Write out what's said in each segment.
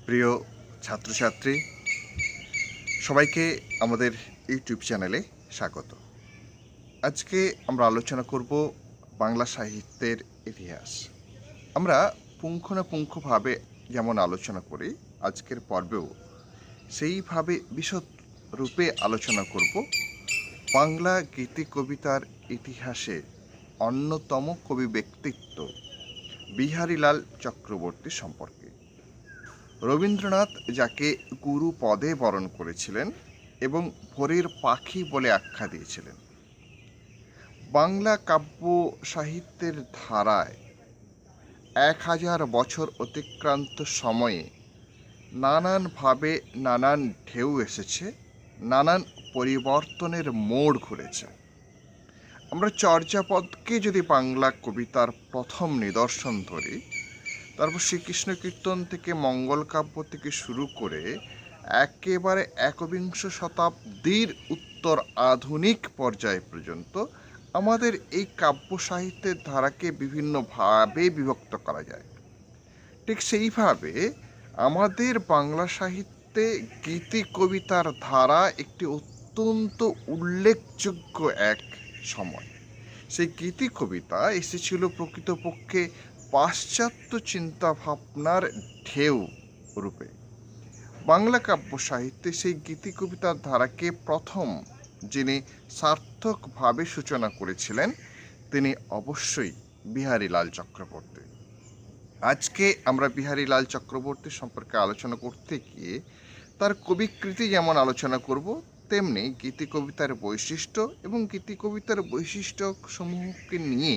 প্রিয় ছাত্রছাত্রী সবাইকে আমাদের ইউটিউব চ্যানেলে স্বাগত। আজকে আমরা আলোচনা করব বাংলা সাহিত্যের ইতিহাস। আমরা পুঙ্খানুপুঙ্খভাবে যেমন আলোচনা করি আজকের পর্বেও সেইভাবে বিশদ রূপে আলোচনা করব বাংলা গীতি কবিতার ইতিহাসে অন্যতম কবি ব্যক্তিত্ব বিহারীলাল চক্রবর্তী সম্পর্কে। রবীন্দ্রনাথ যাকে গুরু পদে বরণ করেছিলেন এবং ভোরের পাখি বলে আখ্যা দিয়েছিলেন। বাংলা কাব্য সাহিত্যের ধারায় 1000 বছর অতিক্রান্ত সময়ে নানানভাবে নানান ঢেউ এসেছে, নানান পরিবর্তনের মোড় ঘুরেছে। আমরা চর্যাপদকে যদি বাংলা কবিতার প্রথম নিদর্শন ধরি, তারপর শ্রীকৃষ্ণ কীর্তন থেকে মঙ্গল কাব্য থেকে শুরু করে একেবারে একবিংশ শতাব্দীর উত্তর আধুনিক পর্যায় পর্যন্ত আমাদের এই কাব্য সাহিত্যের ধারাকে বিভিন্নভাবে বিভক্ত করা যায়। ঠিক সেইভাবে আমাদের বাংলা সাহিত্যে গীতি কবিতার ধারা একটি অত্যন্ত উল্লেখযোগ্য এক সময়। সেই গীতি কবিতা এসেছিল প্রকৃতপক্ষে পাশ্চাত্য চিন্তাভাবনার ঢেউ রূপে। বাংলা কাব্য সাহিত্যে সেই গীতি কবিতার ধারাকে প্রথম যিনি সার্থকভাবে সূচনা করেছিলেন তিনি অবশ্যই বিহারীলাল চক্রবর্তী। আজকে আমরা বিহারীলাল চক্রবর্তী সম্পর্কে আলোচনা করতে গিয়ে তার কবিকৃতি যেমন আলোচনা করব, তেমনি গীতি কবিতার বৈশিষ্ট্য এবং গীতি কবিতার বৈশিষ্ট্য সমূহকে নিয়ে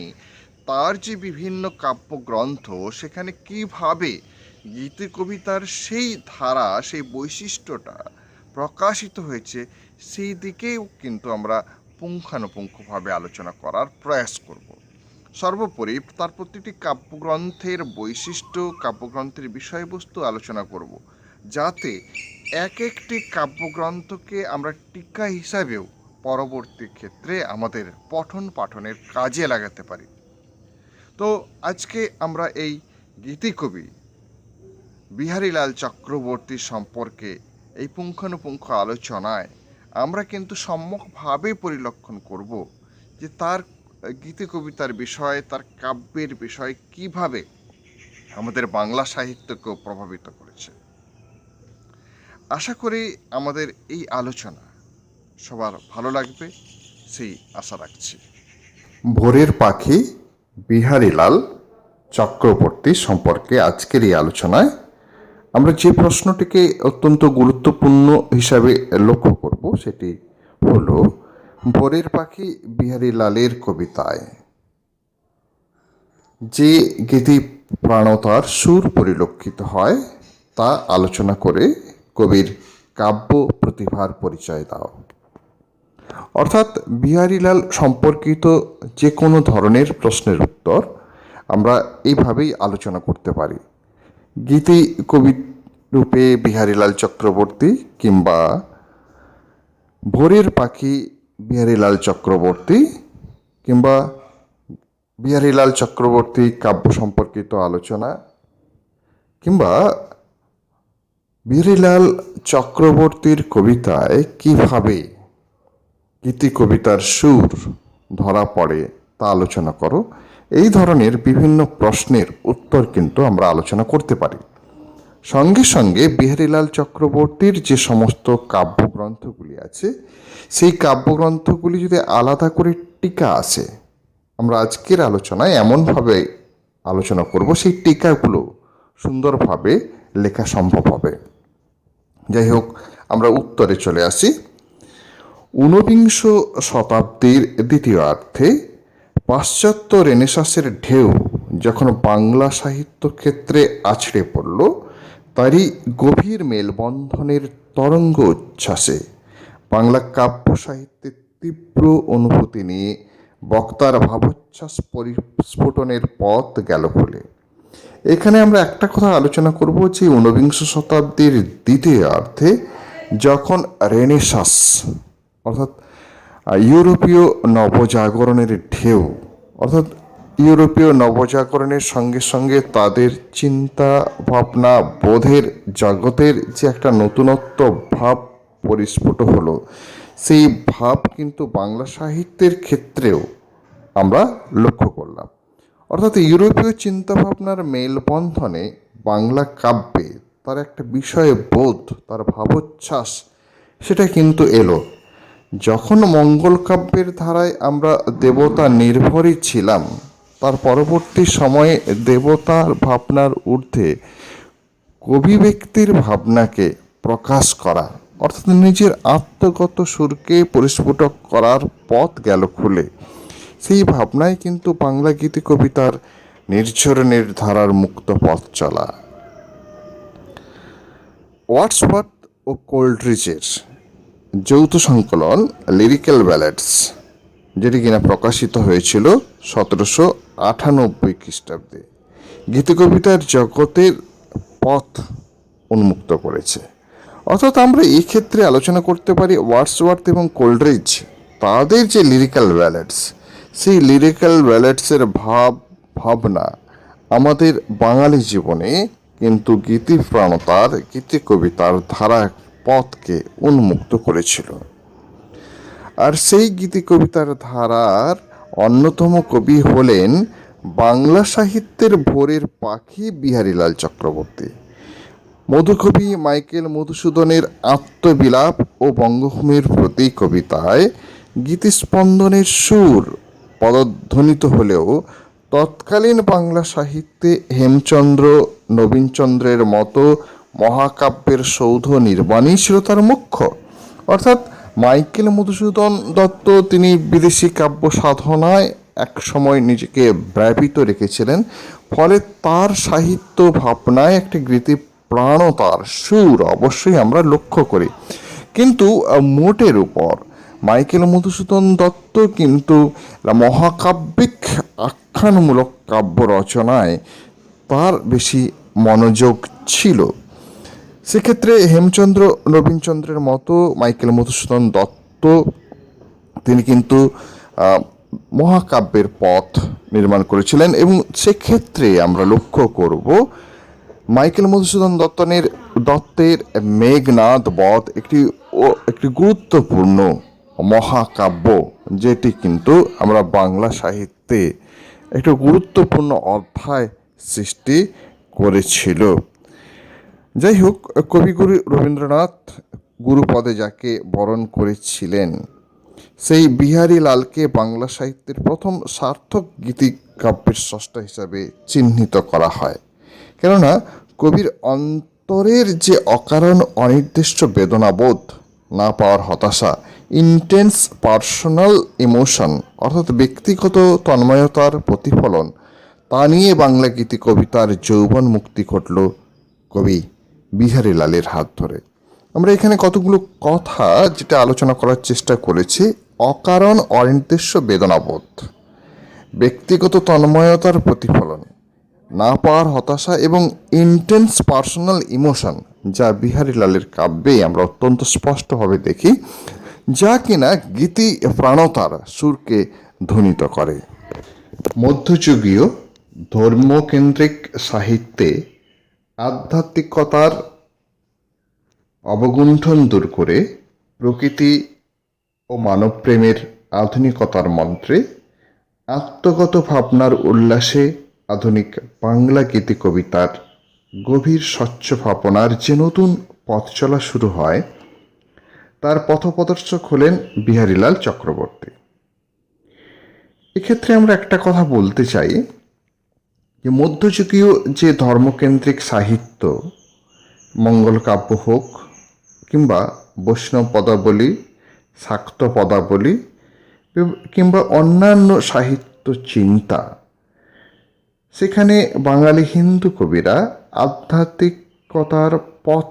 তার যে বিভিন্ন কাব্যগ্রন্থ সেখানে কিভাবে গীতি কবিতার সেই ধারা, সেই বৈশিষ্ট্যটা প্রকাশিত হয়েছে, সেই দিকেও কিন্তু আমরা পুঙ্খানুপুঙ্খভাবে আলোচনা করার প্রয়াস করব। সর্বোপরি তার প্রতিটি কাব্যগ্রন্থের বৈশিষ্ট্য, কাব্যগ্রন্থের বিষয়বস্তু আলোচনা করব, যাতে এক একটি কাব্যগ্রন্থকে আমরা টিকা হিসাবেও পরবর্তী ক্ষেত্রে আমাদের পঠন পাঠনের কাজে লাগাতে পারি। তো আজকে আমরা এই গীতিকবি বিহারীলাল চক্রবর্তী সম্পর্কে এই পুঙ্খানুপুঙ্খ আলোচনায় আমরা কিন্তু সম্যকভাবে পরিলক্ষণ করব যে তার গীতি কবিতার বিষয়, তার কাব্যের বিষয় কিভাবে আমাদের বাংলা সাহিত্যকেও প্রভাবিত করেছে। আশা করি আমাদের এই আলোচনা সবার ভালো লাগবে, সেই আশা রাখছি। ভোরের পাখি বিহারীলাল চক্রবর্তী সম্পর্কে আজকের এই আলোচনায় আমরা যে প্রশ্নটিকে অত্যন্ত গুরুত্বপূর্ণ হিসাবে লক্ষ্য করব সেটি হলো ভোরের পাখি বিহারীলালের কবিতায় যে গীতি প্রাণতার সুর পরিলক্ষিত হয় তা আলোচনা করে কবির কাব্য প্রতিভার পরিচয় দাও। অর্থাৎ বিহারীলাল সম্পর্কিত যে কোনো ধরনের প্রশ্নের উত্তর আমরা এইভাবেই আলোচনা করতে পারি। গীতি কবি রূপে বিহারীলাল চক্রবর্তী কিংবা ভোরের পাখি বিহারীলাল চক্রবর্তী কিংবা বিহারীলাল চক্রবর্তী কাব্য সম্পর্কিত আলোচনা কিংবা বিহারীলাল চক্রবর্তীর কবিতায় কিভাবে গীতি কবিতার সুর ধরা পড়ে তা আলোচনা করো। এই ধরনের বিভিন্ন প্রশ্নের উত্তর কিন্তু আমরা আলোচনা করতে পারি। সঙ্গে সঙ্গে বিহারীলাল চক্রবর্তীর যে সমস্ত কাব্যগ্রন্থগুলি আছে সেই কাব্যগ্রন্থগুলি যদি আলাদা করে টিকা আছে, আমরা আজকের আলোচনায় এমনভাবে আলোচনা করব সেই টিকাগুলো সুন্দরভাবে লেখা সম্ভব হবে। যাই হোক, আমরা উত্তরে চলে আসি। 19বিংশ শতাব্দীর দ্বিতীয়ার্ধে পাশ্চাত্য রেনেসাঁসের ঢেউ যখন বাংলা সাহিত্য ক্ষেত্রে আছড়ে পড়ল, তারই গভীর মেলবন্ধনের তরঙ্গ উচ্ছ্বাসে বাংলা কাব্য সাহিত্যের তীব্র অনুভূতি নিয়ে বক্তার ভাবোচ্ছ্বাস পরিস্ফুটনের পথ গেল খুলে। এখানে আমরা একটা কথা আলোচনা করব যে 19বিংশ শতাব্দীর দ্বিতীয়ার্ধে যখন রেনেসাঁস অর্থাৎ ইউরোপীয় নবজাগরণের ঢেউ, অর্থাৎ ইউরোপীয় নবজাগরণের সঙ্গে সঙ্গে তাদের চিন্তা ভাবনা বোধের জগতের যে একটা নতুনত্ব ভাব পরিস্ফুট হলো, সেই ভাব কিন্তু বাংলা সাহিত্যের ক্ষেত্রেও আমরা লক্ষ্য করলাম। অর্থাৎ ইউরোপীয় চিন্তাভাবনার মেলবন্ধনে বাংলা কাব্যে তার একটা বিষয় বোধ, তার ভাবোচ্ছ্বাস, সেটা কিন্তু এলো। যখন মঙ্গল কাব্যের ধারায় আমরা দেবতা নির্ভরই ছিলাম, তার পরবর্তী সময়ে দেবতার ভাবনার ঊর্ধ্বে কবি ব্যক্তির ভাবনাকে প্রকাশ করা, অর্থাৎ নিজের আত্মগত সুরকে পরিস্ফুট করার পথ গেল খুলে। সেই ভাবনায় কিন্তু বাংলা গীতি কবিতার নির্ঝরণের ধারার মুক্ত পথ চলা। ওয়ার্ডসওয়ার্থ ও কোল্ড্রিচের যৌথ সংকলন লিরিক্যাল ব্যালেডস, যেটি কিনা প্রকাশিত হয়েছিল 1798 খ্রিস্টাব্দে, গীতিকবিতার জগতের পথ উন্মুক্ত করেছে। অর্থাৎ আমরা এই ক্ষেত্রে আলোচনা করতে পারি ওয়ার্ডসওয়ার্থ এবং কোল্ড্রিচ, তাদের যে লিরিক্যাল ব্যালেডস, সেই লিরিক্যাল ব্যালেডসের ভাবনা আমাদের বাঙালি জীবনে কিন্তু গীতিপ্রাণতার, গীতি কবিতার ধারা পথকে উন্মুক্ত করেছিল। আর সেই গীতি কবিতার ধারার অন্যতম কবি হলেন বাংলা সাহিত্যের ভোরের পাখি বিহারীলাল চক্রবর্তী। মধুকবি মাইকেল মধুসূদনের আত্মবিলাপ ও বঙ্গভূমির প্রতি কবিতায় গীতিস্পন্দনের সুর পদধ্বনিত হলেও তৎকালীন বাংলা সাহিত্যে হেমচন্দ্র, নবীনচন্দ্রের মতো মহাকাব্যের সৌধ নির্মাণই ছিল তার মুখ্য। অর্থাৎ মাইকেল মধুসূদন দত্ত তিনি বিদেশি কাব্য সাধনায় এক সময় নিজেকে ব্যাপৃত রেখেছিলেন, ফলে তার সাহিত্য ভাবনায় একটি গীতি প্রাণতার সুর অবশ্যই আমরা লক্ষ্য করি। কিন্তু মোটের উপর মাইকেল মধুসূদন দত্ত কিন্তু মহাকাব্যিক আখ্যানমূলক কাব্য রচনায় তার বেশি মনোযোগ ছিল। সেক্ষেত্রে হেমচন্দ্র, নবীনচন্দ্রের মতো মাইকেল মধুসূদন দত্ত তিনি কিন্তু মহাকাব্যের পথ নির্মাণ করেছিলেন, এবং সেক্ষেত্রে আমরা লক্ষ্য করব মাইকেল মধুসূদন দত্তের মেঘনাদ বধ একটি গুরুত্বপূর্ণ মহাকাব্য, যেটি কিন্তু আমরা বাংলা সাহিত্যে একটি গুরুত্বপূর্ণ অধ্যায় সৃষ্টি করেছিল। যাই হোক, কবিগুরু রবীন্দ্রনাথ গুরুপদে যাকে বরণ করেছিলেন, সেই বিহারীলালকে বাংলা সাহিত্যের প্রথম সার্থক গীতিকাব্যের স্রষ্টা হিসাবে চিহ্নিত করা হয়। কেননা কবির অন্তরের যে অকারণ অনির্দিষ্ট বেদনাবোধ, না পাওয়ার হতাশা, ইন্টেন্স পার্সোনাল ইমোশন, অর্থাৎ ব্যক্তিগত তন্ময়তার প্রতিফলন, তা নিয়ে বাংলা গীতি কবিতার যৌবন মুক্তি ঘটল কবি বিহারীলালের হাত ধরে। আমরা এখানে কতগুলো কথা যেটা আলোচনা করার চেষ্টা করেছি: অকারণ অনির্দিষ্ট বেদনাবোধ, ব্যক্তিগত তন্ময়তার প্রতিফলন, না পাওয়ার হতাশা এবং ইন্টেন্স পার্সোনাল ইমোশন, যা বিহারীলালের কাব্যে আমরা অত্যন্ত স্পষ্টভাবে দেখি, যা কিনা গীতি প্রাণতার সুরকে ধ্বনিত করে। মধ্যযুগীয় ধর্মকেন্দ্রিক সাহিত্যে আধ্যাত্মিকতার অবগুণ্ঠন দূর করে প্রকৃতি ও মানবপ্রেমের আধুনিকতার মন্ত্রে আত্মগত ভাবনার উল্লাসে আধুনিক বাংলা গীতি কবিতার গভীর স্বচ্ছ ভাবনার যে নতুন পথ চলা শুরু হয়, তার পথপ্রদর্শক হলেন বিহারীলাল চক্রবর্তী। এক্ষেত্রে আমরা একটা কথা বলতে চাই যে মধ্যযুগীয় যে ধর্মকেন্দ্রিক সাহিত্য, মঙ্গল কাব্য হোক কিংবা বৈষ্ণব পদাবলী, শাক্ত পদাবলী কিংবা অন্যান্য সাহিত্য চিন্তা, সেখানে বাঙালি হিন্দু কবিরা আধ্যাত্মিকতার পথ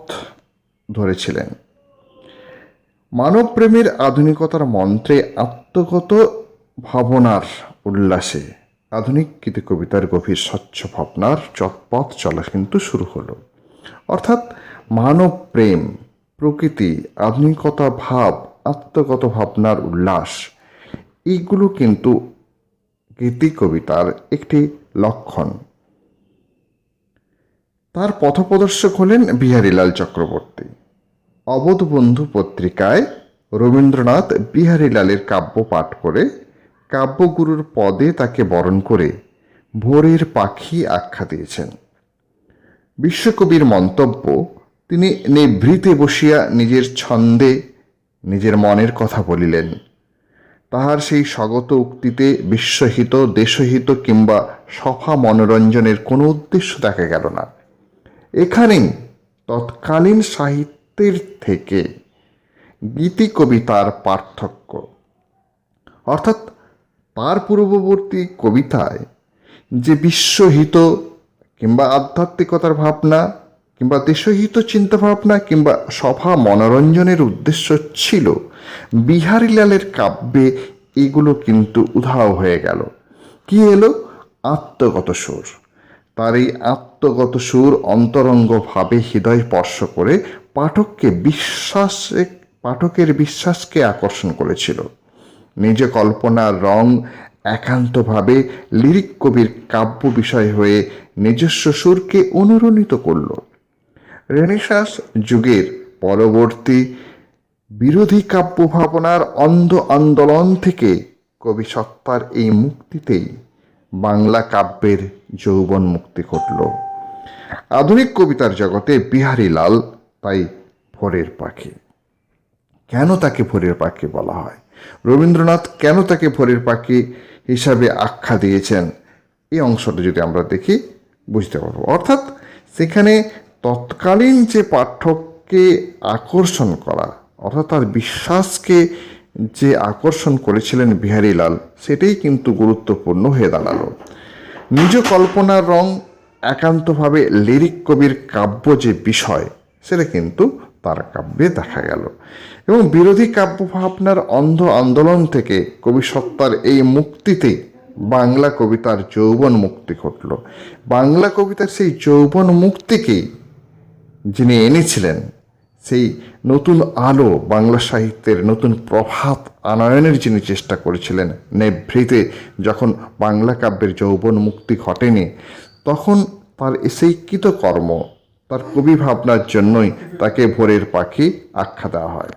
ধরেছিলেন। মানবপ্রেমের আধুনিকতার মন্ত্রে আত্মগত ভাবনার উল্লাসে আধুনিক গীতি কবিতার গভীর স্বচ্ছ ভাবনার পথ চলা কিন্তু শুরু হলো। অর্থাৎ মানব প্রেম, প্রকৃতি, আধুনিকতা ভাব, আত্মগত ভাবনার উল্লাস, এইগুলো কিন্তু গীতি কবিতার একটি লক্ষণ। তার পথপ্রদর্শক হলেন বিহারীলাল চক্রবর্তী। অবোধবন্ধু পত্রিকায় রবীন্দ্রনাথ বিহারীলালের কাব্য পাঠ করে কাব্যগুরুর পদে তাকে বরণ করে ভোরের পাখি আখ্যা দিয়েছেন। বিশ্বকবির মন্তব্য, তিনি নিভৃতে বসিয়া নিজের ছন্দে নিজের মনের কথা বলিলেন। তাহার সেই স্বগত উক্তিতে বিশ্বহিত, দেশহিত কিংবা সফা মনোরঞ্জনের কোনো উদ্দেশ্য দেখা গেল না। এখানেই তৎকালীন সাহিত্যের থেকে গীতি কবিতার পার্থক্য। অর্থাৎ তার পূর্ববর্তী কবিতায় যে বিশ্বহিত কিংবা আধ্যাত্মিকতার ভাবনা কিংবা দেশহিত চিন্তাভাবনা কিংবা সভা মনোরঞ্জনের উদ্দেশ্য ছিল, বিহারীলালের কাব্যে এগুলো কিন্তু উধাও হয়ে গেল। কি এলো? আত্মগত সুর। তার এই আত্মগত সুর অন্তরঙ্গভাবে হৃদয় স্পর্শ করে পাঠকের বিশ্বাসকে আকর্ষণ করেছিল। নিজ কল্পনার রং একান্তভাবে লিরিক কবির কাব্য বিষয় হয়ে নিজস্ব সুরকে অনুরণিত করল। রেনেসাঁস যুগের পরবর্তী বিরোধী কাব্য ভাবনার অন্ধ আন্দোলন থেকে কবি সত্তার এই মুক্তিতেই বাংলা কাব্যের যৌবন মুক্তি ঘটল। আধুনিক কবিতার জগতে বিহারীলাল তাই ভোরের পাখি। কেন তাকে ভোরের পাখি বলা হয়? রবীন্দ্রনাথ কেন তাকে ভোরের পাখি হিসাবে আখ্যা দিয়েছেন? এই অংশটা যদি আমরা দেখি বুঝতে পারবো। অর্থাৎ সেখানে তৎকালীন যে পাঠককে আকর্ষণ করা, অর্থাৎ তার বিশ্বাসকে যে আকর্ষণ করেছিলেন বিহারীলাল, সেটাই কিন্তু গুরুত্বপূর্ণ হয়ে দাঁড়ালো। নিজ কল্পনার রং একান্তভাবে লিরিক কবির কাব্য যে বিষয়, সেটা কিন্তু তার কাব্যে দেখা গেল। এবং বিরোধী কাব্য ভাবনার অন্ধ আন্দোলন থেকে কবি সত্তার এই মুক্তিতে বাংলা কবিতার যৌবন মুক্তি ঘটল। বাংলা কবিতার সেই যৌবন মুক্তিকেই যিনি এনেছিলেন, সেই নতুন আলো, বাংলা সাহিত্যের নতুন প্রভাত আনয়নের যিনি চেষ্টা করেছিলেন, নেভৃতে যখন বাংলা কাব্যের যৌবন মুক্তি ঘটেনি, তখন তার সেই কৃতকর্ম, তার কবি ভাবনার জন্যই তাকে ভোরের পাখি আখ্যা দেওয়া হয়।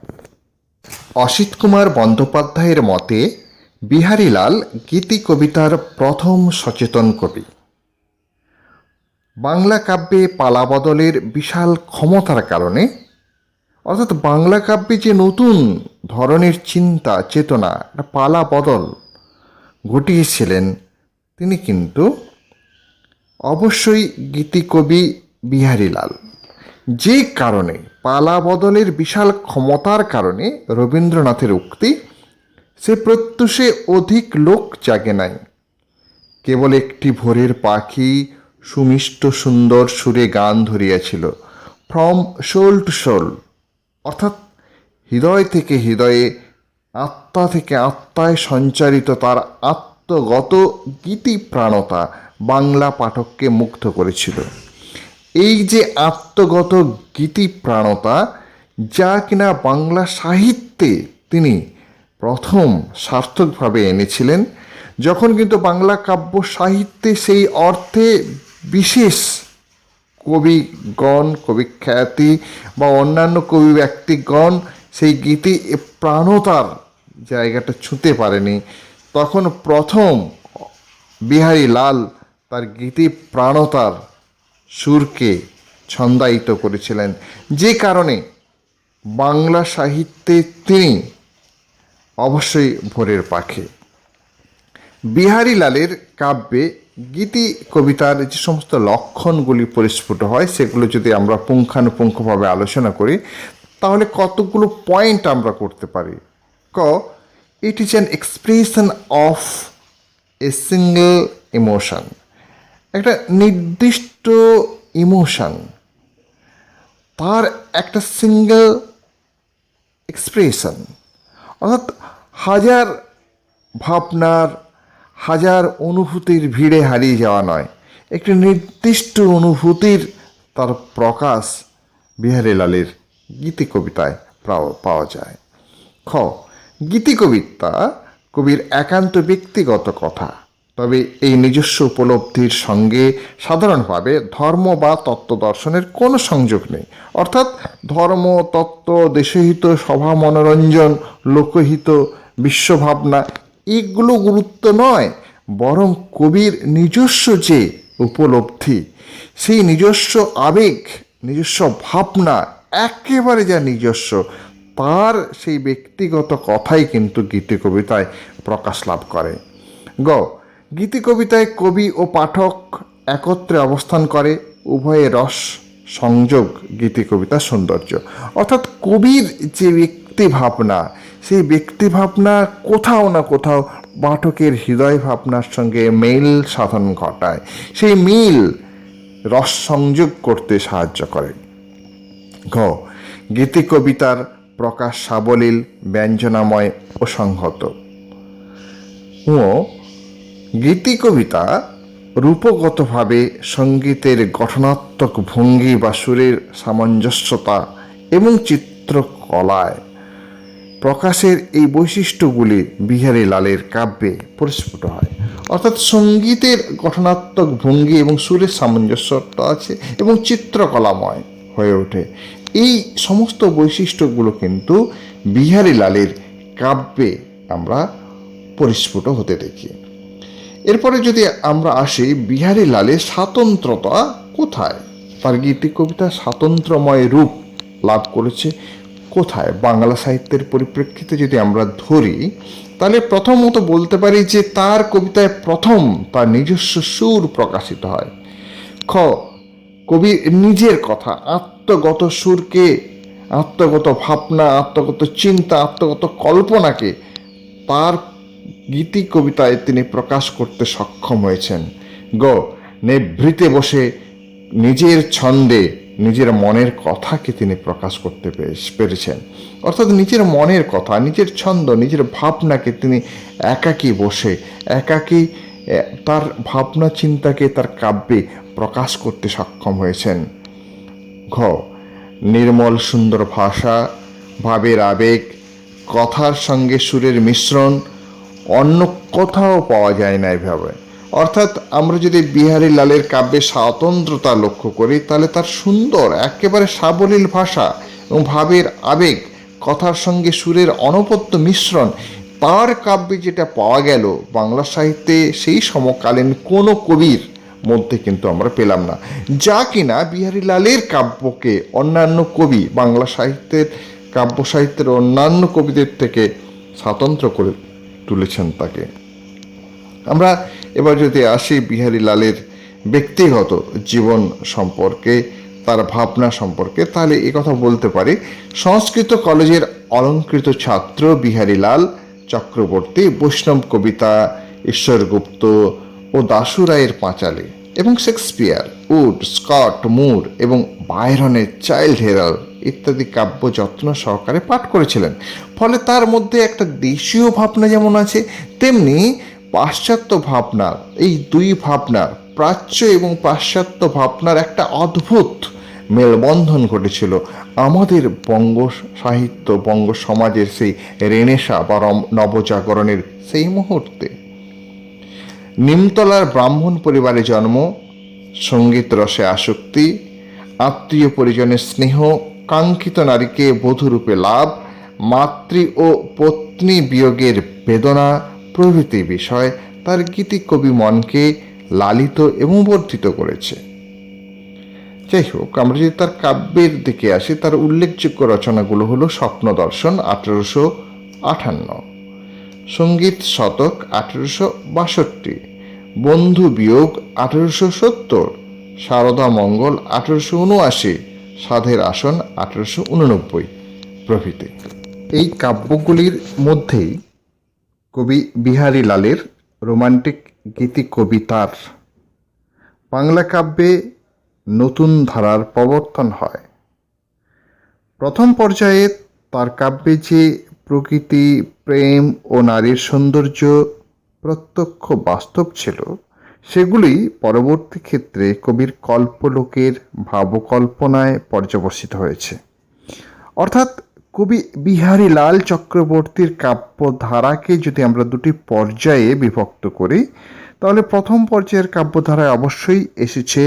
অসিত কুমার বন্দ্যোপাধ্যায়ের মতে বিহারীলাল গীতি কবিতার প্রথম সচেতন কবি। বাংলা কাব্যে পালা বদলের বিশাল ক্ষমতার কারণে, অর্থাৎ বাংলা কাব্যে যে নতুন ধরনের চিন্তা চেতনা, পালা বদল ঘটিয়েছিলেন, তিনি কিন্তু অবশ্যই গীতিকবি বিহারীলাল। যে কারণে পালা বদলের বিশাল ক্ষমতার কারণে রবীন্দ্রনাথের উক্তি, সে প্রত্যুষে অধিক লোক জাগে নাই, কেবল একটি ভোরের পাখি সুমিষ্ট সুন্দর সুরে গান ধরিয়াছিল, ফ্রম সোল টু সোল। অর্থাৎ হৃদয় থেকে হৃদয়ে, আত্মা থেকে আত্মায় সঞ্চারিত তার আত্মগত গীতি প্রাণতা বাংলা পাঠককে মুগ্ধ করেছিল। এই যে আত্মগত গীতি প্রাণতা, যা কিনা বাংলা সাহিত্যে তিনি প্রথম সার্থকভাবে এনেছিলেন, যখন কিন্তু বাংলা কাব্য সাহিত্যে সেই অর্থে বিশেষ কবিগণ, কবি খ্যাতি বা অন্যান্য কবি ব্যক্তিগণ সেই গীতি প্রাণতার জায়গাটা ছুঁতে পারেনি, তখন প্রথম বিহারীলাল তার গীতি প্রাণতার সুরকে ছন্দায়িত করেছিলেন। যে কারণে বাংলা সাহিত্যে তিনি অবশ্যই ভোরের পাখি। বিহারীলালের কাব্যে গীতি কবিতার যে সমস্ত লক্ষণগুলি পরিস্ফুট হয়, সেগুলো যদি আমরা পুঙ্খানুপুঙ্খভাবে আলোচনা করি, তাহলে কতগুলো পয়েন্ট আমরা করতে পারি। It is an expression of a single emotion. একটা নির্দিষ্ট ইমোশন, তার একটা সিঙ্গেল এক্সপ্রেশন, অর্থাৎ হাজার ভাবনার, হাজার অনুভূতির ভিড়ে হারিয়ে যাওয়া নয়, একটি নির্দিষ্ট অনুভূতির তার প্রকাশ বিহারীলালের গীতি কবিতায় পাওয়া যায়। গীতি কবিতা কবির একান্ত ব্যক্তিগত কথা, তবে এই নিজস্ব উপলব্ধির সঙ্গে সাধারণভাবে ধর্ম বা তত্ত্ব দর্শনের কোনো সংযোগ নেই। অর্থাৎ ধর্ম, তত্ত্ব, দেশহিত, সভা মনোরঞ্জন, লোকহিত, বিশ্বভাবনা এগুলো গুরুত্ব নয়, বরং কবির নিজস্ব যে উপলব্ধি, সেই নিজস্ব আবেগ, নিজস্ব ভাবনা, একেবারে যা নিজস্ব, তার সেই ব্যক্তিগত কথাই কিন্তু গীতি কবিতায় প্রকাশ লাভ করে। গীতি কবিতায় কবি ও পাঠক একত্রে অবস্থান করে, উভয়ে রস সংযোগ গীতি কবিতার সৌন্দর্য। অর্থাৎ কবির যে ব্যক্তি ভাবনা, সেই ব্যক্তি ভাবনা কোথাও না কোথাও পাঠকের হৃদয় ভাবনার সঙ্গে মেল সাধন ঘটায়, সেই মিল রস সংযোগ করতে সাহায্য করে। গীতি কবিতার প্রকাশ সাবলীল, ব্যঞ্জনাময় ও সংহত। গীতি কবিতা রূপগতভাবে সঙ্গীতের গঠনাত্মক ভঙ্গি বা সুরের সামঞ্জস্যতা এবং চিত্রকলায় প্রকাশের এই বৈশিষ্ট্যগুলি বিহারীলালের কাব্যে পরিস্ফুট হয়। অর্থাৎ সঙ্গীতের গঠনাত্মক ভঙ্গি এবং সুরের সামঞ্জস্যতা আছে এবং চিত্রকলাময় হয়ে ওঠে। এই সমস্ত বৈশিষ্ট্যগুলো কিন্তু বিহারীলালের কাব্যে আমরা পরিস্ফুট হতে দেখি। এরপরে যদি আমরা আসি, বিহারীলালের স্বাতন্ত্রতা কোথায়? তার গীতি কবিতা স্বাতন্ত্র্যময় রূপ লাভ করেছে কোথায়? বাংলা সাহিত্যের পরিপ্রেক্ষিতে যদি আমরা ধরি, তাহলে প্রথমত বলতে পারি যে তার কবিতায় প্রথম তার নিজস্ব সুর প্রকাশিত হয়। কবির নিজের কথা, আত্মগত সুরকে, আত্মগত ভাবনা, আত্মগত চিন্তা, আত্মগত কল্পনাকে তার গীতি কবিতায় তিনি প্রকাশ করতে সক্ষম হয়েছেন। নিভৃতে বসে নিজের ছন্দে নিজের মনের কথাকে তিনি প্রকাশ করতে পেরেছেন। অর্থাৎ নিজের মনের কথা, নিজের ছন্দ, নিজের ভাবনাকে তিনি একাকী বসে, একাকী তার ভাবনা চিন্তাকে তার কাব্যে প্রকাশ করতে সক্ষম হয়েছেন। নির্মল সুন্দর ভাষা, ভাবের আবেগ, কথার সঙ্গে সুরের মিশ্রণ অন্য কোথাও পাওয়া যায় না এভাবে। অর্থাৎ আমরা যদি বিহারীলালের কাব্যে স্বাতন্ত্র্যতা লক্ষ্য করি, তাহলে তার সুন্দর একেবারে সাবলীল ভাষা এবং ভাবের আবেগ, কথার সঙ্গে সুরের অনবদ্য মিশ্রণ, তার কাব্যে যেটা পাওয়া গেল বাংলা সাহিত্যে সেই সমকালীন কোনো কবির মধ্যে কিন্তু আমরা পেলাম না, যা কিনা বিহারীলালের কাব্যকে অন্যান্য কবি, বাংলা সাহিত্যের কাব্য সাহিত্যের অন্যান্য কবিদের থেকে স্বাতন্ত্র্য করে তুলেছেন তাকে। আমরা এবার যদি আসি বিহারীলালের ব্যক্তিগত জীবন সম্পর্কে, তার ভাবনা সম্পর্কে, তাহলে এই কথা বলতে পারি, সংস্কৃত কলেজের অলঙ্কৃত ছাত্র বিহারীলাল চক্রবর্তী বৈষ্ণব কবিতা, ঈশ্বরগুপ্ত ও দাশু রায়ের পাঁচালী এবং শেক্সপিয়ার, উড, স্কট, মুর এবং বায়রনের চাইল্ড হেরাল্ড ইত্যাদি কাব্য যত্ন সহকারে পাঠ করেছিলেন। ফলে তার মধ্যে একটা দেশীয় ভাবনা যেমন আছে, তেমনি পাশ্চাত্য ভাবনার, এই দুই ভাবনার, প্রাচ্য এবং পাশ্চাত্য ভাবনার একটা অদ্ভুত মেলবন্ধন ঘটেছিল আমাদের বঙ্গ সাহিত্য, বঙ্গ সমাজের সেই রেনেসা বা নবজাগরণের সেই মুহূর্তে। নিমতলার ব্রাহ্মণ পরিবারে জন্ম, সঙ্গীত রসে আসক্তি, আত্মীয় পরিজনের স্নেহ, কাঙ্ক্ষিত নারীকে বধূরূপে লাভ, মাতৃ ও পত্নী বিয়োগের বেদনা প্রভৃতি বিষয় তার গীতি কবি মনকে লালিত এবং বর্ধিত করেছে। যাই হোক, আমরা যদি তার কাব্যের দিকে আসি, তার উল্লেখযোগ্য রচনাগুলো হলো স্বপ্ন দর্শন 1858, সঙ্গীত শতক 1862, বন্ধু বিয়োগ 1870, শারদা মঙ্গল 1879, সাধের আসন 1889 প্রভৃতি। এই কাব্যগুলির মধ্যেই কবি বিহারীলালের রোমান্টিক গীতি কবিতার বাংলা কাব্যে নতুন ধারার প্রবর্তন হয়। প্রথম পর্যায়ে তার কাব্যে যে প্রকৃতি, প্রেম ও নারীর সৌন্দর্য প্রত্যক্ষ বাস্তব ছিল, সেগুলি পরবর্তী ক্ষেত্রে কবির কল্পলোকের ভাবকল্পনায় পর্যবসিত হয়েছে। অর্থাৎ কবি বিহারীলাল চক্রবর্তীর কাব্যধারাকে যদি আমরা দুটি পর্যায়ে বিভক্ত করি, তাহলে প্রথম পর্যায়ের কাব্যধারায় অবশ্যই এসেছে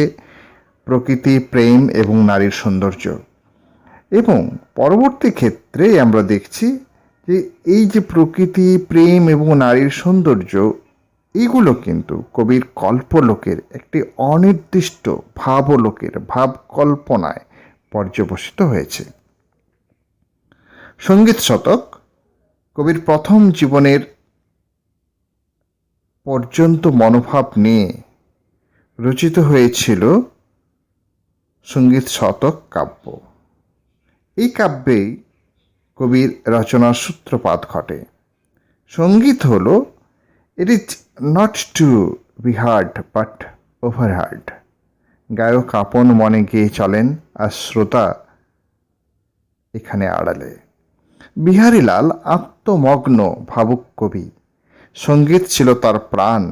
প্রকৃতি, প্রেম এবং নারীর সৌন্দর্য। এবং পরবর্তী ক্ষেত্রে আমরা দেখছি যে এই যে প্রকৃতি, প্রেম এবং নারীর সৌন্দর্য, এগুলো কিন্তু কবির কল্পলোকের একটি অনির্দিষ্ট ভাবলোকের ভাবকল্পনায় পর্যবসিত হয়েছে। সঙ্গীত শতক কবির প্রথম জীবনের পর্যন্ত মনোভাব নিয়ে রচিত হয়েছিল সঙ্গীত শতক কাব্য। এই কাব্যেই কবির রচনার সূত্রপাত ঘটে। সঙ্গীত হল it is not to be heard but overheard. গায়ক আপন মনে গেয়ে চলেন আর শ্রোতা এখানে আড়ালে। বিহারীলাল আত্মমগ্ন ভাবুক কবি। সঙ্গীত ছিল তার প্রাণ।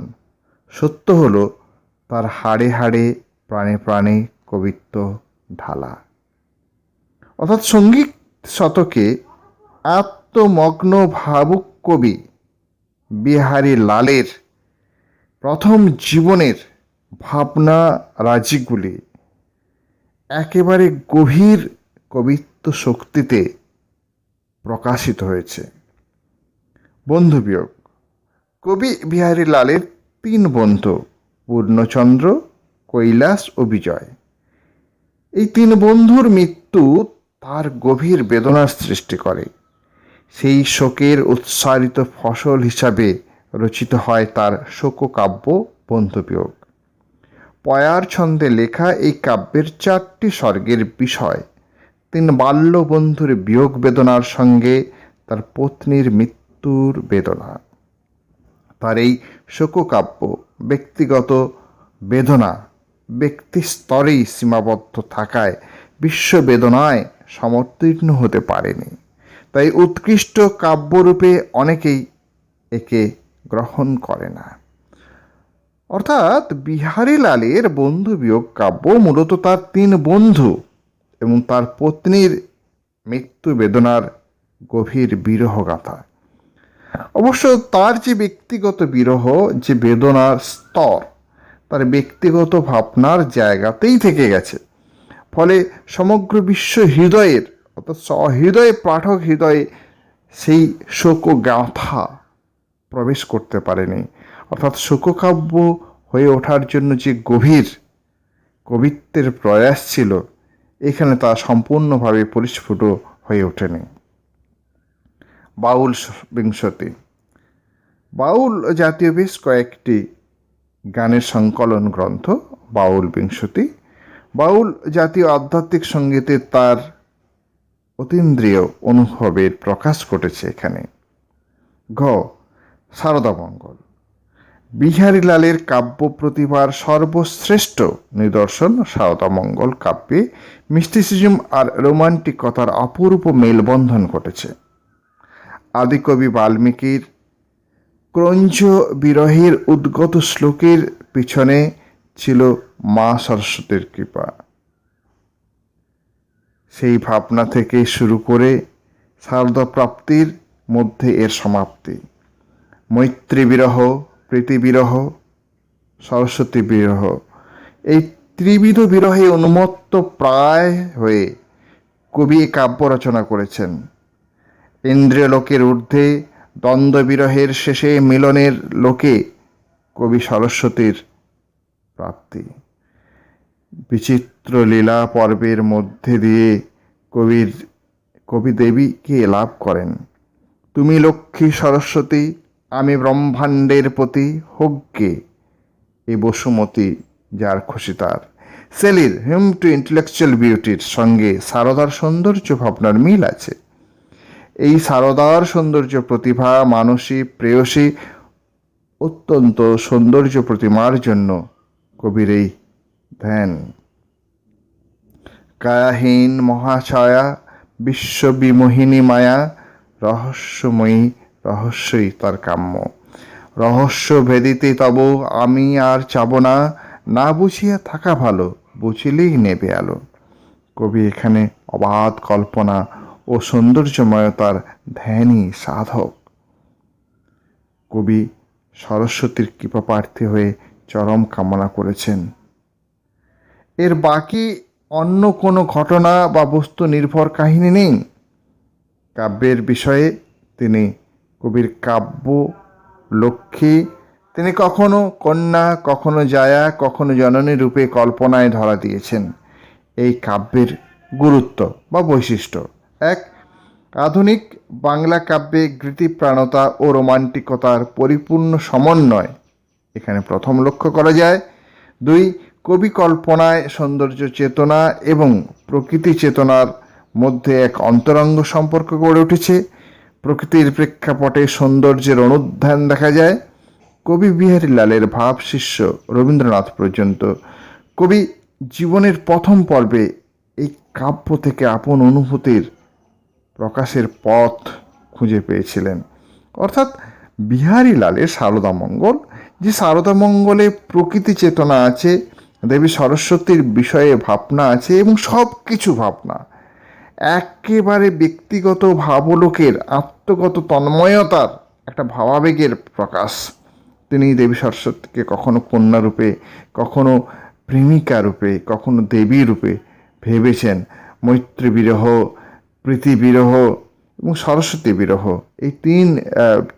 সত্য হল তার হাড়ে হাড়ে প্রাণে প্রাণে কবিত্ব ঢালা। অর্থাৎ সঙ্গীত শতকে আত্মমগ্ন ভাবুক কবি বিহারীলালের প্রথম জীবনের ভাবনা রাজিগুলি একেবারে গভীর কবিত্ব শক্তিতে প্রকাশিত হয়েছে। বন্ধুবিয়োগ। কবি বিহারীলালের 3 বন্ধু, পূর্ণচন্দ্র, কৈলাস ও বিজয়। এই 3 বন্ধুর মৃত্যু তার গভীর বেদনার সৃষ্টি করে। সেই শোকের উৎসারিত ফসল হিসাবে রচিত হয় তার শোককাব্য বন্ধুবিয়োগ। পয়ার ছন্দে লেখা এই কাব্যের 4টি স্বর্গের বিষয় 3 বাল্য বন্ধুর বিয়োগ বেদনার সঙ্গে তার পত্নীর মৃত্যুর বেদনা। তার এই শোককাব্য ব্যক্তিগত বেদনা ব্যক্তি স্তরেই সীমাবদ্ধ থাকায় বিশ্ব বেদনায় সমতীর্ণ হতে পারেনি। তাই উৎকৃষ্ট কাব্যরূপে অনেকেই একে গ্রহণ করে না। অর্থাৎ বিহারীলালের বন্ধুবিয়োগ কাব্য মূলত তার 3 বন্ধু এবং তার পত্নীর মৃত্যু বেদনার গভীর বিরহগাথা। অবশ্য তার যে ব্যক্তিগত বিরহ, যে বেদনার স্তর তার ব্যক্তিগত ভাবনার জায়গাতেই থেকে গেছে। ফলে সমগ্র বিশ্ব হৃদয়ের অর্থাৎ সহৃদয় পাঠক হৃদয়ে সেই শোকগাথা প্রবেশ করতে পারেনি। অর্থাৎ শোককাব্য হয়ে ওঠার জন্য যে গভীর কবিত্বের প্রয়াস ছিল, এখানে তা সম্পূর্ণভাবে পরিস্ফুট হয়ে ওঠেনি। বাউল বিংশতি। বাউল জাতীয় বেশ কয়েকটি গানের সংকলন গ্রন্থ বাউল বিংশতি। বাউল জাতীয় আধ্যাত্মিক সঙ্গীতে তার অতীন্দ্রিয় অনুভবের প্রকাশ ঘটেছে এখানে। ঘ. শারদামঙ্গল। বিহারীলালের কাব্য প্রতিভার সর্বশ্রেষ্ঠ নিদর্শন শারদামঙ্গল কাব্যে মিস্টিসিজম আর রোমান্টিকতার অপূর্ব মেলবন্ধন ঘটেছে। আদিকবি বাল্মীকির ক্রঞ্জ বিরহের উদ্গত শ্লোকের পিছনে ছিল মা সরস্বতীর কৃপা। সেই ভাবনা থেকে শুরু করে শারদা প্রাপ্তির মধ্যে এর সমাপ্তি। মৈত্রী বিরহ, প্রীতি বিরহ, সরস্বতী বিরহ, এই ত্রিবিধ বিরহে উন্মত্ত প্রায় হয়ে কবি কাব্য রচনা করেছেন। ইন্দ্রিয় লোকের ঊর্ধ্বে দ্বন্দ্ব বিরহের শেষে মিলনের লোকে কবি সরস্বতীর প্রাপ্তি। বিচিত্র লীলা পর্বের মধ্যে দিয়ে কবি দেবীকে লাভ করেন। তুমি লক্ষ্মী সরস্বতী, আমি ব্রহ্মাণ্ডের পতি, হোগ্যে এ বসুমতী যার খুশি তার। সেলির হিম টু ইন্টেলেকচুয়াল বিউটির সঙ্গে সারদার সৌন্দর্য ভাবনার মিল আছে। এই সারদার সৌন্দর্য প্রতিভা মানসী প্রেয়সী অত্যন্ত সৌন্দর্য প্রতিমার জন্য কবির এই ধ্যান। কায়াহীন মহাছায়া বিশ্ববিমোহিনী মায়া, রহস্যময়ী রহস্যই তার কাম্য। রহস্য ভেদিতে তব আমি আর চাব না, না বুঝিয়া থাকা ভালো, বুঝিলেই নেবে আলো। কবি এখানে অবাধ কল্পনা ও সৌন্দর্যময়তার ধ্যানই সাধক। কবি সরস্বতীর কৃপাপ্রার্থী হয়ে চরম কামনা করেছেন। এর বাকি অন্য কোনো ঘটনা বা বস্তু নির্ভর কাহিনী নেই। কাব্যের বিষয়ে তিনি কবির কাব্য লক্ষ্মী, তিনি কখনো কন্যা, কখনো জায়া, কখনো জননী রূপে কল্পনায় ধরা দিয়েছেন। এই কাব্যের গুরুত্ব বা বৈশিষ্ট্য: এক, আধুনিক বাংলা কাব্যে গীতিপ্রাণতা ও রোমান্টিকতার পরিপূর্ণ সমন্বয় এখানে প্রথম লক্ষ্য করা যায়। দুই, কবি কল্পনায় সৌন্দর্য চেতনা এবং প্রকৃতি চেতনার মধ্যে এক অন্তরঙ্গ সম্পর্ক গড়ে উঠেছে। প্রকৃতির প্রেক্ষাপটে সৌন্দর্যের অনুধ্যান দেখা যায়। কবি বিহারীলালের ভাব শিষ্য রবীন্দ্রনাথ পর্যন্ত কবি জীবনের প্রথম পর্বে এই কাব্য থেকে আপন অনুভূতির প্রকাশের পথ খুঁজে পেয়েছিলেন। অর্থাৎ বিহারীলালের শারদামঙ্গল, যে শারদামঙ্গলে প্রকৃতি চেতনা আছে, দেবী সরস্বতীর বিষয়ে ভাবনা আছে এবং সব কিছু ভাবনা, একেবারে ব্যক্তিগত ভাবলোকের আত্মগত তন্ময়তার একটা ভাবাবেগের প্রকাশ। তিনি দেবী সরস্বতীকে কখনো কন্যা রূপে, কখনো প্রেমিকা রূপে, কখনো দেবী রূপে ভেবেছেন। মৈত্রী বিরহ, প্রীতি বিরহ এবং সরস্বতী বিরহ, এই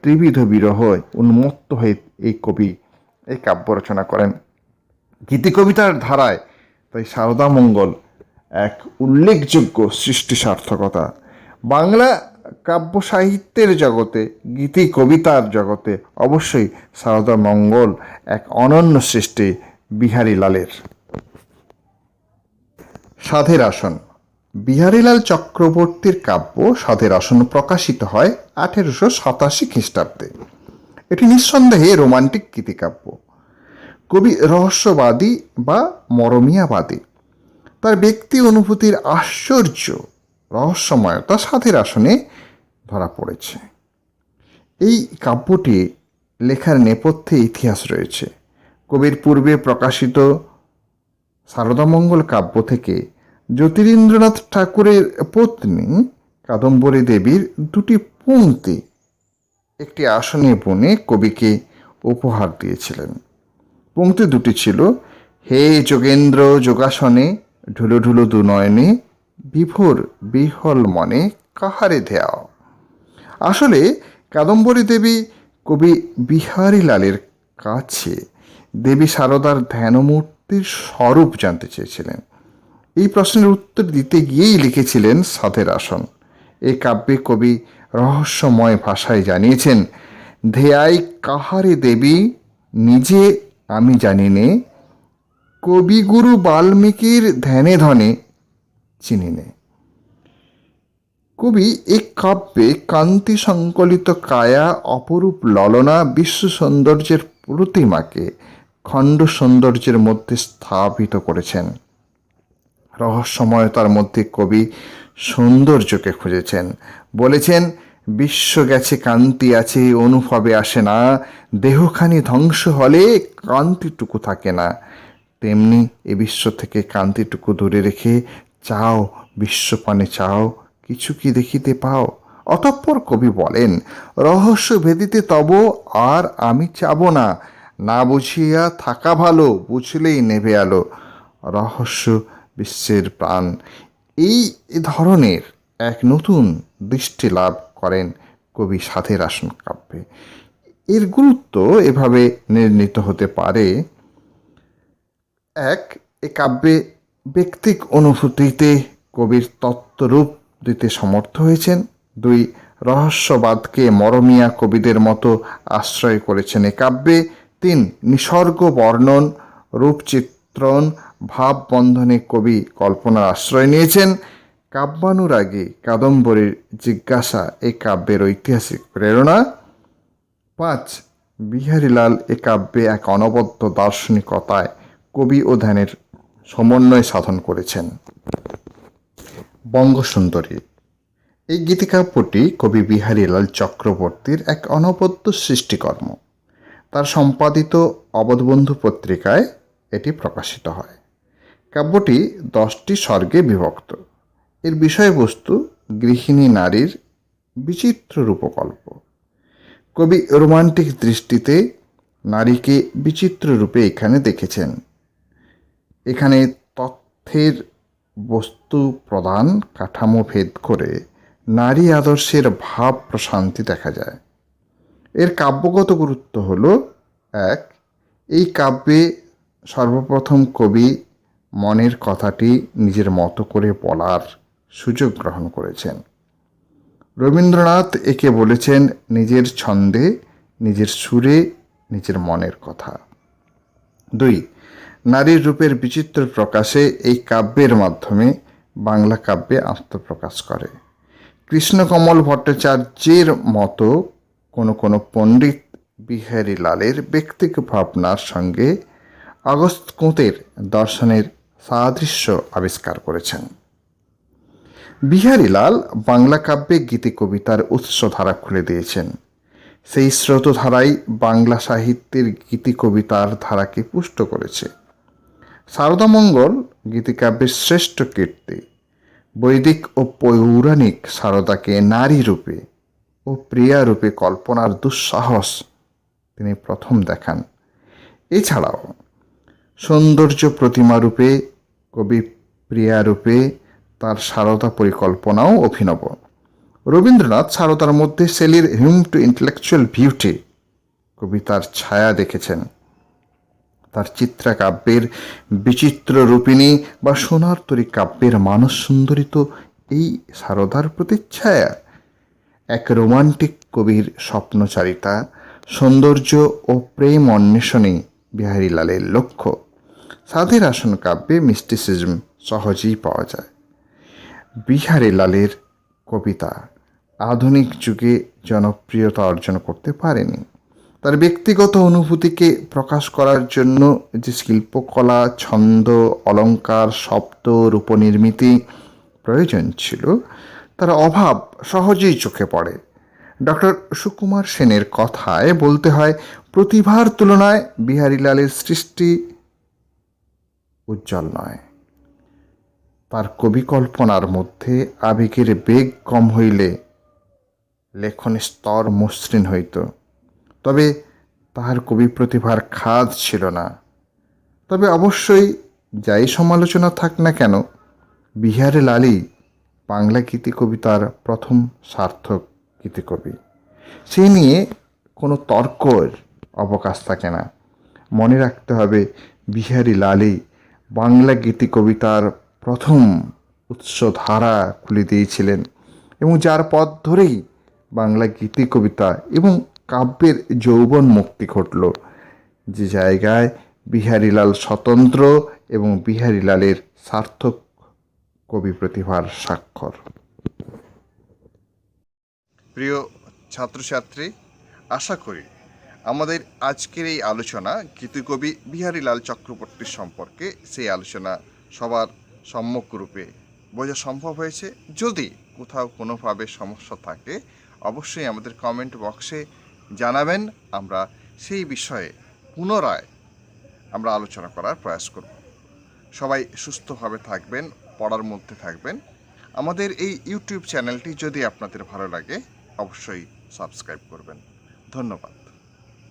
ত্রিবিধ বিরহ উন্মত্ত হয়ে এই কবি এই কাব্য রচনা করেন। গীতি কবিতার ধারায় তাই শারদামঙ্গল এক উল্লেখযোগ্য সৃষ্টি সার্থকতা। বাংলা কাব্য সাহিত্যের জগতে, গীতি কবিতার জগতে অবশ্যই শারদামঙ্গল এক অনন্য সৃষ্টি বিহারীলালের। সাধের আসন। বিহারীলাল চক্রবর্তীর কাব্য সাধের আসন প্রকাশিত হয় 1887 খ্রিস্টাব্দে। এটি নিঃসন্দেহে রোমান্টিক গীতিকাব্য। কবি রহস্যবাদী বা মরমিয়াবাদী। তার ব্যক্তি অনুভূতির আশ্চর্য রহস্যময়তা সাধের আসনে ধরা পড়েছে। এই কাব্যটি লেখার নেপথ্যে ইতিহাস রয়েছে। কবির পূর্বে প্রকাশিত শারদামঙ্গল কাব্য থেকে জ্যোতিরিন্দ্রনাথ ঠাকুরের পত্নী কাদম্বরী দেবীর দুটি পংক্তি একটি আসনে বুনে কবিকে উপহার দিয়েছিলেন। পংক্তি দুটি ছিল: হে যোগেন্দ্র যোগাসনে, ঢুলো ঢুলো দু নয়নে, বিভোর বিহল মনে কাহারে ধ্যাও। আসলে কাদম্বরী দেবী কবি বিহারীলালের কাছে দেবী শারদার ধ্যানমূর্তির স্বরূপ জানতে চেয়েছিলেন। এই প্রশ্নের উত্তর দিতে গিয়েই লিখেছিলেন সাধের আসন। এই কাব্যে কবি রহস্যময় ভাষায় জানিয়েছেন: ধেয়াই কাহারে দেবী নিজে আমি জানি নে, কবিগুরু বাল্মীকির ধ্যানে ধনে চিনি নে। কবি এই কাব্যে কান্তি সংকলিত কায়া, অপরূপ ললনা, বিশ্ব সৌন্দর্যের প্রতিমাকে খণ্ড সৌন্দর্যের মধ্যে স্থাপিত করেছেন। রহস্যময়তার মধ্যে কবি সৌন্দর্যকে খুঁজেছেন। বলেছেন: বিশ্ব গেছে কান্তি আছে, অনুভবে আসে না, দেহখানি ধ্বংস হলে কান্তিটুকু থাকে না। তেমনি এ বিশ্ব থেকে কান্তিটুকু দূরে রেখে চাও, বিশ্বপানে চাও, কিছু কি দেখিতে পাও। অতঃপর কবি বলেন: রহস্য ভেদিতে তব আর আমি চাব না, না বুঝিয়া থাকা ভালো, বুঝলেই নেভে আলো। রহস্য বিশ্বের প্রাণ। এই ধরনের এক নতুন দৃষ্টি লাভ করেন কবি সাধের আসন কাব্যে। এর গুরুত্ব এভাবে নির্ণীত হতে পারে: এক, এ কাব্যে ব্যক্তিক অনুভূতিতে কবির তত্ত্বরূপ দিতে সমর্থ হয়েছেন। দুই, রহস্যবাদকে মরমিয়া কবিদের মতো আশ্রয় করেছেন এ কাব্যে। তিন, নিসর্গ বর্ণন, রূপচিত্রণ, ভাববন্ধনে কবি কল্পনার আশ্রয় নিয়েছেন। কাব্যানুরাগী কাদম্বরীর জিজ্ঞাসা এ কাব্যের ঐতিহাসিক প্রেরণা। পাঁচ, বিহারীলাল এ কাব্যে এক অনবদ্য দার্শনিকতায় কবি ও ধ্যানের সমন্বয় সাধন করেছেন। বঙ্গসুন্দরী। এই গীতিকাব্যটি কবি বিহারীলাল চক্রবর্তীর এক অনবদ্য সৃষ্টিকর্ম। তার সম্পাদিত অবধবন্ধু পত্রিকায় এটি প্রকাশিত হয়। কাব্যটি 10টি সর্গে বিভক্ত। এর বিষয়বস্তু গৃহিণী নারীর বিচিত্র রূপকল্প। কবি রোমান্টিক দৃষ্টিতে নারীকে বিচিত্র রূপে এখানে দেখেছেন। এখানে তথ্যের বস্তু প্রদান কাঠামো ভেদ করে নারী আদর্শের ভাব প্রশান্তি দেখা যায়। এর কাব্যগত গুরুত্ব হল এক, এই কাব্যে সর্বপ্রথম কবি মনের কথাটি নিজের মতো করে বলার সুযোগ গ্রহণ করেছেন। রবীন্দ্রনাথ একে বলেছেন নিজের ছন্দে, নিজের সুরে, নিজের মনের কথা। দুই, নারীর রূপের বিচিত্র প্রকাশে এই কাব্যের মাধ্যমে বাংলা কাব্যে আত্মপ্রকাশ করে। কৃষ্ণকমল ভট্টাচার্যের মতো কোনো পণ্ডিত বিহারী লালের ব্যক্তিগত ভাবনার সঙ্গে আগস্ত কুঁতের দর্শনের সাদৃশ্য আবিষ্কার করেছেন। বিহারী লাল বাংলা কাব্যে গীতি কবিতার উৎসধারা খুলে দিয়েছেন। সেই স্রোতধারাই বাংলা সাহিত্যের গীতি কবিতার ধারাকে পুষ্ট করেছে। শারদামঙ্গল গীতিকাব্যের শ্রেষ্ঠ কীর্তি। বৈদিক ও পৌরাণিক শারদাকে নারী রূপে ও প্রিয়া রূপে কল্পনার দুঃসাহস তিনি প্রথম দেখান। এছাড়াও সৌন্দর্য প্রতিমা রূপে, কবি প্রিয়া রূপে তার শারদা পরিকল্পনাও অভিনব। রবীন্দ্রনাথ শারদার মধ্যে শেলির হিউম টু ইন্টেলেকচুয়াল বিউটি কবিতার ছায়া দেখেছেন। তার চিত্রাকাব্যের বিচিত্র রূপিণী বা সোনার তরী কাব্যের মানস সুন্দরী তো এই শারদার প্রতিচ্ছায়া। এক রোমান্টিক কবির স্বপ্নচারিতা, সৌন্দর্য ও প্রেম অন্বেষণে বিহারী লালের লক্ষ্য। সাধের আসন কাব্যে মিস্টিসিজম সহজেই পাওয়া যায়। বিহারী লালের কবিতা আধুনিক যুগে জনপ্রিয়তা অর্জন করতে পারেনি। তার ব্যক্তিগত অনুভূতিকে প্রকাশ করার জন্য যে শিল্পকলা, ছন্দ, অলঙ্কার, শব্দ, রূপনির্মিতি প্রয়োজন ছিল, তার অভাব সহজেই চোখে পড়ে। ডক্টর সুকুমার সেনের কথায় বলতে হয়, প্রতিভার তুলনায় বিহারী লালের সৃষ্টি উজ্জ্বল নয়। তার কবি কল্পনার মধ্যে আবেগের বেগ কম হইলে লেখনের স্তর মসৃণ হইত, তবে তাহার কবি প্রতিভার খাদ ছিল না। তবে অবশ্যই যাই সমালোচনা থাক না কেন, বিহারী লালই বাংলা গীতি কবিতার প্রথম সার্থক গীতিকবি। সেই নিয়ে কোনো তর্কের অবকাশ থাকে না। মনে রাখতে হবে, বিহারী লালই বাংলা গীতি কবিতার প্রথম উৎসধারা খুলে দিয়েছিলেন এবং যার পথ ধরেই বাংলা গীতি কবিতা এবং কাব্যের যৌবন মুক্তি ঘটল। যে জায়গায় বিহারী লাল স্বতন্ত্র এবং বিহারী লালের সার্থক কবি প্রতিভার স্বাক্ষর। প্রিয় ছাত্রছাত্রী, আশা করি আমাদের আজকের এই আলোচনা গীতিকবি বিহারী লাল চক্রবর্তীর সম্পর্কে, সেই আলোচনা সবার সম্যকরূপে বোঝা সম্ভব হয়েছে। যদি কোথাও কোনোভাবে সমস্যা থাকে অবশ্যই আমাদের কমেন্ট বক্সে জানাবেন। আমরা সেই বিষয়ে পুনরায় আলোচনা করার প্রয়াস করব। সবাই সুস্থভাবে থাকবেন, পড়ার মধ্যে থাকবেন। আমাদের এই ইউটিউব চ্যানেলটি যদি আপনাদের ভালো লাগে অবশ্যই সাবস্ক্রাইব করবেন। ধন্যবাদ।